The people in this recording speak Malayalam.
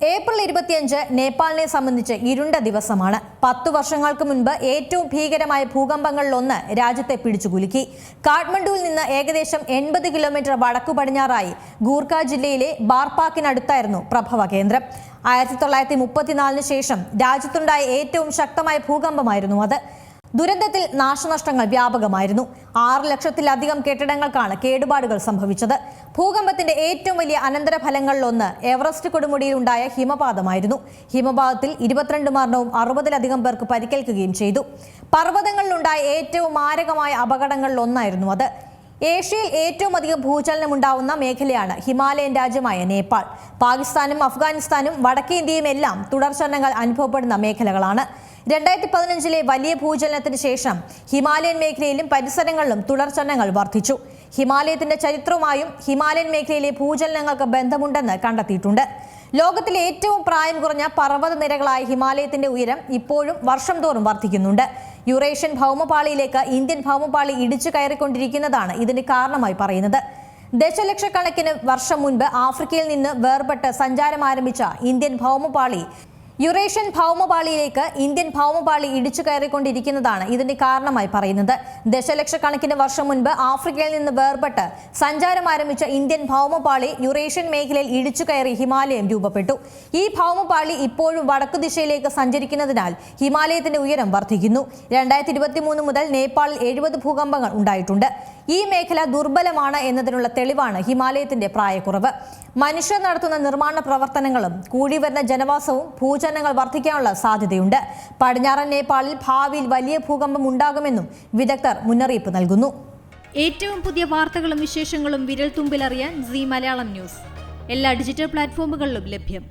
ഏപ്രിൽ 25 നേപ്പാളിനെ സംബന്ധിച്ച് ഇരുണ്ട ദിവസമാണ്. 10 വർഷങ്ങൾക്ക് മുൻപ് ഏറ്റവും ഭീകരമായ ഭൂകമ്പങ്ങളിലൊന്ന് രാജ്യത്തെ പിടിച്ചുകുലുക്കി. കാഠ്മണ്ഡുവിൽ നിന്ന് ഏകദേശം 80 കിലോമീറ്റർ വടക്കു പടിഞ്ഞാറായി ഗൂർഖ ജില്ലയിലെ ബാർപാക്കിനടുത്തായിരുന്നു പ്രഭവ കേന്ദ്രം. 1934 ശേഷം രാജ്യത്തുണ്ടായ ഏറ്റവും ശക്തമായ ഭൂകമ്പമായിരുന്നു അത്. ദുരന്തത്തിൽ നാശനഷ്ടങ്ങൾ വ്യാപകമായിരുന്നു. 6 ലക്ഷത്തിലധികം കെട്ടിടങ്ങൾക്കാണ് കേടുപാടുകൾ സംഭവിച്ചത്. ഭൂകമ്പത്തിന്റെ ഏറ്റവും വലിയ അനന്തരഫലങ്ങളിലൊന്ന് എവറസ്റ്റ് കൊടുമുടിയിൽ ഉണ്ടായ ഹിമപാതമായിരുന്നു. ഹിമപാതത്തിൽ 22 മരണവും 60-ലധികം പേർക്ക് പരിക്കേൽക്കുകയും ചെയ്തു. പർവ്വതങ്ങളിലുണ്ടായ ഏറ്റവും മാരകമായ അപകടങ്ങളിലൊന്നായിരുന്നു അത്. ഏഷ്യയിൽ ഏറ്റവും അധികം ഭൂചലനം ഉണ്ടാവുന്ന മേഖലയാണ് ഹിമാലയൻ രാജ്യമായ നേപ്പാൾ. പാകിസ്ഥാനും അഫ്ഗാനിസ്ഥാനും വടക്കേ ഇന്ത്യയും എല്ലാം തുടർചലനങ്ങൾ അനുഭവപ്പെടുന്ന മേഖലകളാണ്. 2015 വലിയ ഭൂചലനത്തിന് ശേഷം ഹിമാലയൻ മേഖലയിലും പരിസരങ്ങളിലും തുടർചലനങ്ങൾ വർദ്ധിച്ചു. ഹിമാലയത്തിന്റെ ചരിത്രവുമായും ഹിമാലയൻ മേഖലയിലെ ഭൂചലനങ്ങൾക്ക് ബന്ധമുണ്ടെന്ന് കണ്ടെത്തിയിട്ടുണ്ട്. ലോകത്തിലെ ഏറ്റവും പ്രായം കുറഞ്ഞ പർവ്വത നിരകളായ ഹിമാലയത്തിന്റെ ഉയരം ഇപ്പോഴും വർഷം തോറും വർദ്ധിക്കുന്നുണ്ട്. യൂറേഷ്യൻ ഭൗമപാളിയിലേക്ക് ഇന്ത്യൻ ഭൗമപാളി ഇടിച്ചു കയറിക്കൊണ്ടിരിക്കുന്നതാണ് ഇതിന് കാരണമായി പറയുന്നത്. ദശലക്ഷക്കണക്കിന് വർഷം മുൻപ് ആഫ്രിക്കയിൽ നിന്ന് വേർപെട്ട് സഞ്ചാരം ആരംഭിച്ച ഇന്ത്യൻ ഭൗമപാളി യൂറേഷ്യൻ ഭൗമപാളിയിലേക്ക് ഇന്ത്യൻ ഭൗമപാളി ഇടിച്ചു കയറിക്കൊണ്ടിരിക്കുന്നതാണ് ഇതിന് കാരണമായി പറയുന്നത്. ദശലക്ഷക്കണക്കിന് വർഷം മുൻപ് ആഫ്രിക്കയിൽ നിന്ന് വേർപെട്ട് സഞ്ചാരം ആരംഭിച്ച ഇന്ത്യൻ ഭൗമപാളി യൂറേഷ്യൻ മേഖലയിൽ ഇടിച്ചു കയറി ഹിമാലയം രൂപപ്പെട്ടു. ഈ ഭൗമപാളി ഇപ്പോഴും വടക്കു ദിശയിലേക്ക് സഞ്ചരിക്കുന്നതിനാൽ ഹിമാലയത്തിന്റെ ഉയരം വർദ്ധിക്കുന്നു. 2023 മുതൽ നേപ്പാളിൽ 70 ഭൂകമ്പങ്ങൾ ഉണ്ടായിട്ടുണ്ട്. ഈ മേഖല ദുർബലമാണ് എന്നതിനുള്ള തെളിവാണ് ഹിമാലയത്തിന്റെ പ്രായക്കുറവ്. മനുഷ്യർ നടത്തുന്ന നിർമ്മാണ പ്രവർത്തനങ്ങളും കൂടിവരുന്ന ജനവാസവും ഭൂചലനങ്ങൾ വർദ്ധിക്കാനുള്ള സാധ്യതയുണ്ട്. പടിഞ്ഞാറൻ നേപ്പാളിൽ ഭാവിയിൽ വലിയ ഭൂകമ്പം ഉണ്ടാകുമെന്നും വിദഗ്ധർ മുന്നറിയിപ്പ് നൽകുന്നു. ഏറ്റവും പുതിയ വാർത്തകളും വിശേഷങ്ങളും വിരൽ തുമ്പിലറിയാൻ സീ മലയാളം ന്യൂസ് എല്ലാ ഡിജിറ്റൽ പ്ലാറ്റ്ഫോമുകളിലും ലഭ്യം.